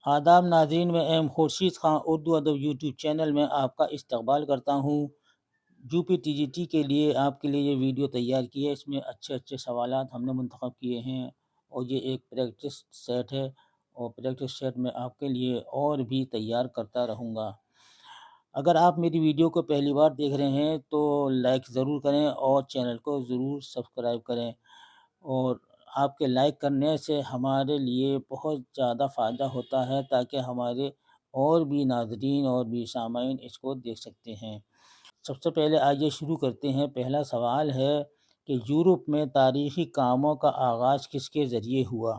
آداب ناظرین، میں ایم خورشید خان اردو ادب یوٹیوب چینل میں آپ کا استقبال کرتا ہوں۔ U P T G T کے لیے آپ کے لیے یہ ویڈیو تیار کی ہے۔ اس میں اچھے سوالات ہم نے منتخب کیے ہیں اور یہ ایک پریکٹس سیٹ ہے، اور پریکٹس سیٹ میں آپ کے لیے اور بھی تیار کرتا رہوں گا۔ اگر آپ میری ویڈیو کو پہلی بار دیکھ رہے ہیں تو لائک ضرور کریں اور چینل کو ضرور سبسکرائب کریں، اور آپ کے لائک کرنے سے ہمارے لیے بہت زیادہ فائدہ ہوتا ہے، تاکہ ہمارے اور بھی ناظرین اور بھی سامعین اس کو دیکھ سکتے ہیں۔ سب سے پہلے آئیے شروع کرتے ہیں۔ پہلا سوال ہے کہ یورپ میں تاریخی کاموں کا آغاز کس کے ذریعے ہوا؟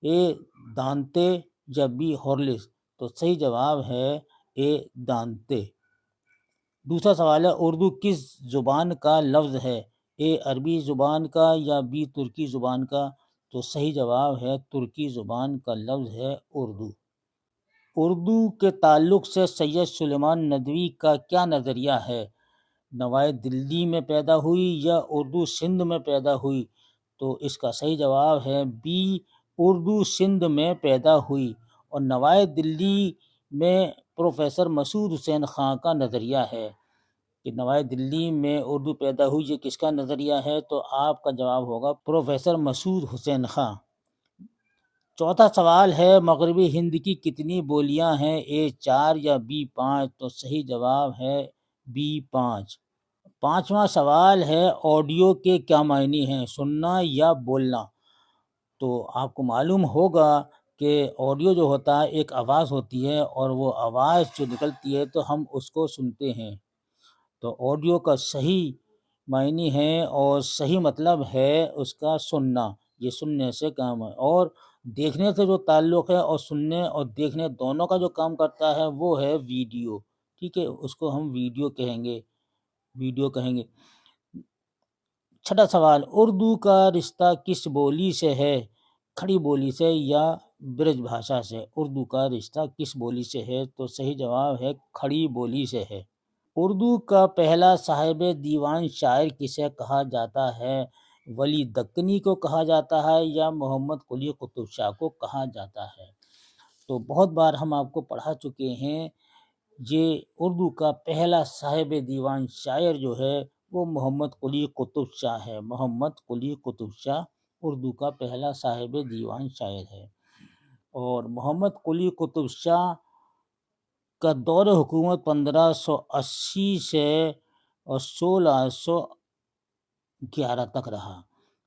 اے دانتے یا بی ہورلس؟ تو صحیح جواب ہے اے دانتے۔ دوسرا سوال ہے اردو کس زبان کا لفظ ہے؟ اے عربی زبان کا یا بی ترکی زبان کا؟ تو صحیح جواب ہے ترکی زبان کا لفظ ہے اردو۔ اردو کے تعلق سے سید سلیمان ندوی کا کیا نظریہ ہے؟ نوائے دلی میں پیدا ہوئی یا اردو سندھ میں پیدا ہوئی؟ تو اس کا صحیح جواب ہے بی اردو سندھ میں پیدا ہوئی، اور نوائے دلی میں پروفیسر مسعود حسین خان کا نظریہ ہے کہ نوائے دلی میں اردو پیدا ہوئی۔ یہ کس کا نظریہ ہے؟ تو آپ کا جواب ہوگا پروفیسر مسعود حسین خان۔ چوتھا سوال ہے مغربی ہند کی کتنی بولیاں ہیں؟ اے 4 یا بی 5؟ تو صحیح جواب ہے بی 5۔ پانچواں سوال ہے آڈیو کے کیا معنی ہیں؟ سننا یا بولنا؟ تو آپ کو معلوم ہوگا کہ آڈیو جو ہوتا ہے ایک آواز ہوتی ہے، اور وہ آواز جو نکلتی ہے تو ہم اس کو سنتے ہیں۔ تو آڈیو کا صحیح معنی ہے اور صحیح مطلب ہے اس کا سننا، یہ سننے سے کام ہے۔ اور دیکھنے سے جو تعلق ہے، اور سننے اور دیکھنے دونوں کا جو کام کرتا ہے وہ ہے ویڈیو، ٹھیک ہے، اس کو ہم ویڈیو کہیں گے۔ چھٹا سوال اردو کا رشتہ کس بولی سے ہے؟ کھڑی بولی سے یا برج بھاشا سے؟ اردو کا رشتہ کس بولی سے ہے؟ تو صحیح جواب ہے کھڑی بولی سے ہے۔ اردو کا پہلا صاحب دیوان شاعر کسے کہا جاتا ہے؟ ولی دکنی کو کہا جاتا ہے یا محمد قلی قطب شاہ کو کہا جاتا ہے؟ تو بہت بار ہم آپ کو پڑھا چکے ہیں، یہ اردو کا پہلا صاحب دیوان شاعر جو ہے وہ محمد قلی قطب شاہ ہے۔ محمد قلی قطب شاہ اردو کا پہلا صاحب دیوان شاعر ہے۔ اور محمد قلی قطب شاہ کا دور حکومت 1580 سے اور 1611 تک رہا۔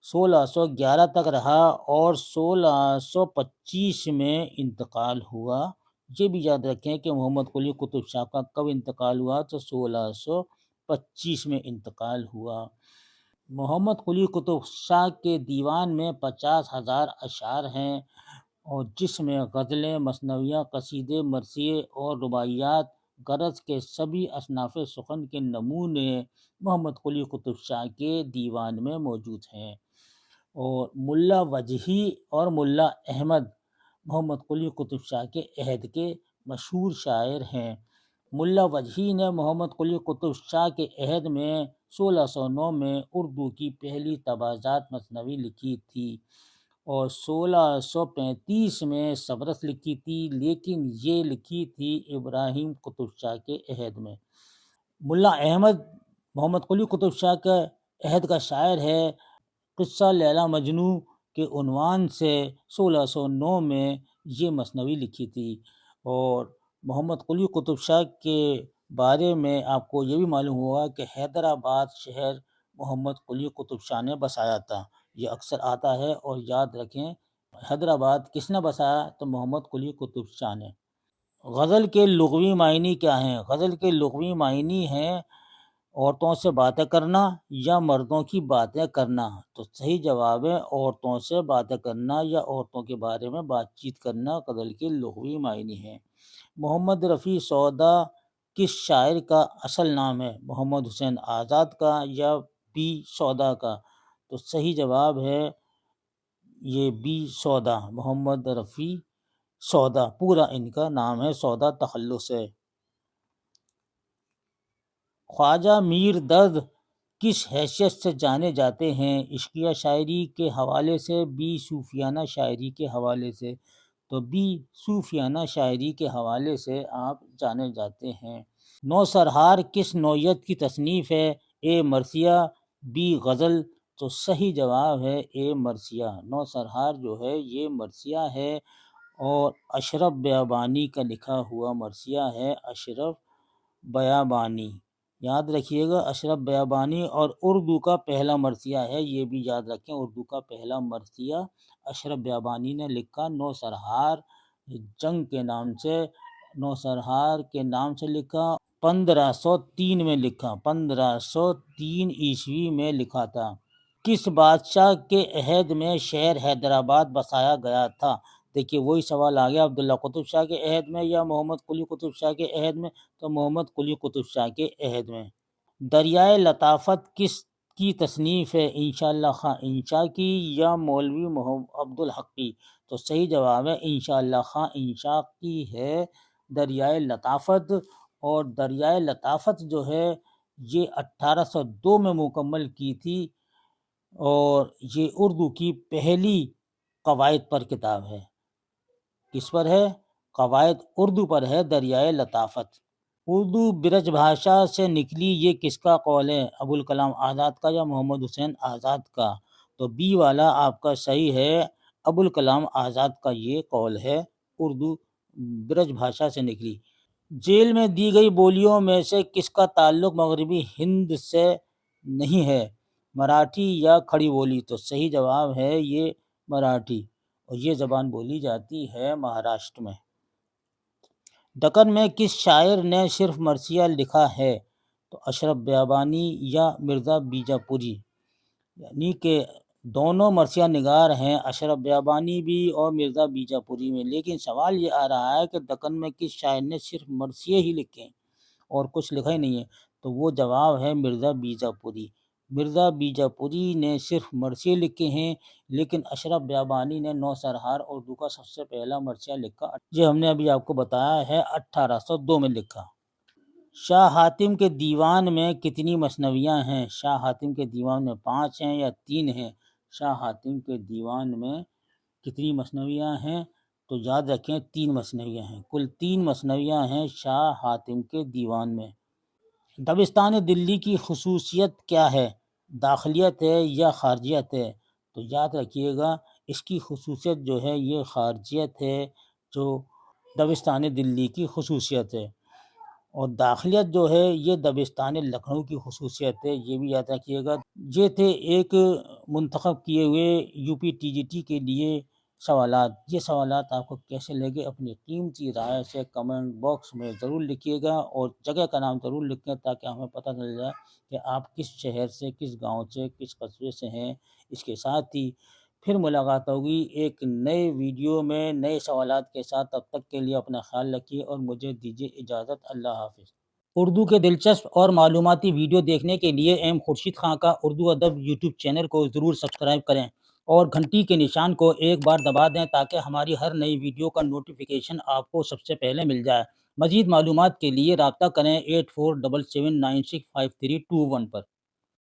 1611 تک رہا اور 1625 میں انتقال ہوا۔ یہ بھی یاد رکھیں کہ محمد قلی قطب شاہ کا کب انتقال ہوا؟ تو 1625 میں انتقال ہوا۔ محمد قلی قطب شاہ کے دیوان میں 50,000 اشعار ہیں، اور جس میں غزلیں، مثنویاں، قصیدے، مرثیے اور رباعیات غرض کے سبھی اصناف سخن کے نمونے محمد قلی قطب شاہ کے دیوان میں موجود ہیں۔ اور ملا وجہی اور ملا احمد محمد قلی قطب شاہ کے عہد کے مشہور شاعر ہیں۔ ملا وجہی نے محمد قلی قطب شاہ کے عہد میں 1609 میں اردو کی پہلی تباذات مثنوی لکھی تھی، اور 1635 میں سبرس لکھی تھی، لیکن یہ لکھی تھی ابراہیم قطب شاہ کے عہد میں۔ ملا احمد محمد قلی قطب شاہ کا عہد کا شاعر ہے۔ قصہ لیلا مجنوں کے عنوان سے 1609 میں یہ مثنوی لکھی تھی۔ اور محمد قلی قطب شاہ کے بارے میں آپ کو یہ بھی معلوم ہوگا کہ حیدرآباد شہر محمد قلی قطب شاہ نے بسایا تھا۔ یہ اکثر آتا ہے، اور یاد رکھیں حیدرآباد کس نے بسایا؟ تو محمد قلی قطب شاہ نے۔ غزل کے لغوی معنی کیا ہیں؟ غزل کے لغوی معنی ہیں عورتوں سے باتیں کرنا یا مردوں کی باتیں کرنا؟ تو صحیح جواب ہے عورتوں سے باتیں کرنا یا عورتوں کے بارے میں بات چیت کرنا غزل کے لغوی معنی ہیں۔ محمد رفیع سودا کس شاعر کا اصل نام ہے؟ محمد حسین آزاد کا یا بی سودا کا؟ تو صحیح جواب ہے یہ بی سودا، محمد رفیع سودا پورا ان کا نام ہے، سودا تخلص ہے۔ خواجہ میر درد کس حیثیت سے جانے جاتے ہیں؟ عشقیہ شاعری کے حوالے سے، بی صوفیانہ شاعری کے حوالے سے؟ تو بی صوفیانہ شاعری کے حوالے سے آپ جانے جاتے ہیں۔ نوسرہار کس نوعیت کی تصنیف ہے؟ اے مرثیہ، بی غزل۔ تو صحیح جواب ہے اے مرثیہ۔ نوسرہار جو ہے یہ مرثیہ ہے اور اشرف بیابانی کا لکھا ہوا مرثیہ ہے۔ اشرف بیابانی یاد رکھیے گا، اشرف بیابانی، اور اردو کا پہلا مرثیہ ہے، یہ بھی یاد رکھیں، اردو کا پہلا مرثیہ اشرف بیابانی نے لکھا نوسرہار جنگ کے نام سے، نوسرہار کے نام سے لکھا، 1503 میں لکھا، 1503 عیسوی میں لکھا تھا۔ کس بادشاہ کے عہد میں شہر حیدرآباد بسایا گیا تھا؟ دیکھیے وہی سوال آ گیا، عبداللہ قطب شاہ کے عہد میں یا محمد قلی قطب شاہ کے عہد میں؟ تو محمد قلی قطب شاہ کے عہد میں۔ دریائے لطافت کس کی تصنیف ہے؟ انشاءاللہ خاں انشا کی یا مولوی عبدالحق کی؟ تو صحیح جواب ہے انشاءاللہ خاں انشا کی ہے دریائے لطافت۔ اور دریائے لطافت جو ہے یہ 1802 میں مکمل کی تھی، اور یہ اردو کی پہلی قواعد پر کتاب ہے۔ کس پر ہے؟ قواعد اردو پر ہے دریائے لطافت۔ اردو برج بھاشا سے نکلی یہ کس کا قول ہے؟ ابوالکلام آزاد کا یا محمد حسین آزاد کا؟ تو بی والا آپ کا صحیح ہے، ابوالکلام آزاد کا یہ قول ہے، اردو برج بھاشا سے نکلی۔ جیل میں دی گئی بولیوں میں سے کس کا تعلق مغربی ہند سے نہیں ہے؟ مراٹھی یا کھڑی بولی؟ تو صحیح جواب ہے یہ مراٹھی، اور یہ زبان بولی جاتی ہے مہاراشٹر میں۔ دکن میں کس شاعر نے صرف مرثیہ لکھا ہے؟ تو اشرف بیابانی یا مرزا بیجاپوری، یعنی کہ دونوں مرثیہ نگار ہیں، اشرف بیابانی بھی اور مرزا بیجاپوری میں، لیکن سوال یہ آ رہا ہے کہ دکن میں کس شاعر نے صرف مرثیے ہی لکھے ہیں اور کچھ لکھا ہی نہیں ہے؟ تو وہ جواب ہے مرزا بیجاپوری۔ مرزا بیجاپوری نے صرف مرثیے لکھے ہیں، لیکن اشرف بیابانی نے نوسرہار اردو کا سب سے پہلا مرثیہ لکھا، جو ہم نے ابھی آپ کو بتایا ہے 1802 میں لکھا۔ شاہ حاتم کے دیوان میں کتنی مثنویاں ہیں؟ شاہ حاتم کے دیوان میں 5 ہیں یا 3 ہیں؟ شاہ حاتم کے دیوان میں کتنی مثنویاں ہیں؟ تو یاد رکھیں 3 مثنویاں ہیں، کل 3 مثنویاں ہیں شاہ حاتم کے دیوان میں۔ دبستان دلی کی خصوصیت کیا ہے؟ داخلیت ہے یا خارجیت ہے؟ تو یاد رکھیے گا اس کی خصوصیت جو ہے یہ خارجیت ہے، جو دبستان دلی کی خصوصیت ہے، اور داخلیت جو ہے یہ دبستان لکھنؤ کی خصوصیت ہے، یہ بھی یاد رکھیے گا۔ یہ تھے ایک منتخب کیے ہوئے U P T G T کے لیے سوالات۔ یہ سوالات آپ کو کیسے لگے اپنی قیمتی رائے سے کمنٹ باکس میں ضرور لکھیے گا، اور جگہ کا نام ضرور لکھیں تاکہ ہمیں پتہ چل جائے کہ آپ کس شہر سے، کس گاؤں سے، کس قصبے سے ہیں۔ اس کے ساتھ ہی پھر ملاقات ہوگی ایک نئے ویڈیو میں نئے سوالات کے ساتھ، تب تک کے لیے اپنا خیال رکھیے اور مجھے دیجیے اجازت۔ اللہ حافظ۔ اردو کے دلچسپ اور معلوماتی ویڈیو دیکھنے کے لیے ایم خورشید خاں کا اردو ادب یوٹیوب چینل کو ضرور سبسکرائب کریں اور گھنٹی کے نشان کو ایک بار دبا دیں تاکہ ہماری ہر نئی ویڈیو کا نوٹیفیکیشن آپ کو سب سے پہلے مل جائے۔ مزید معلومات کے لیے رابطہ کریں 8477965321 پر۔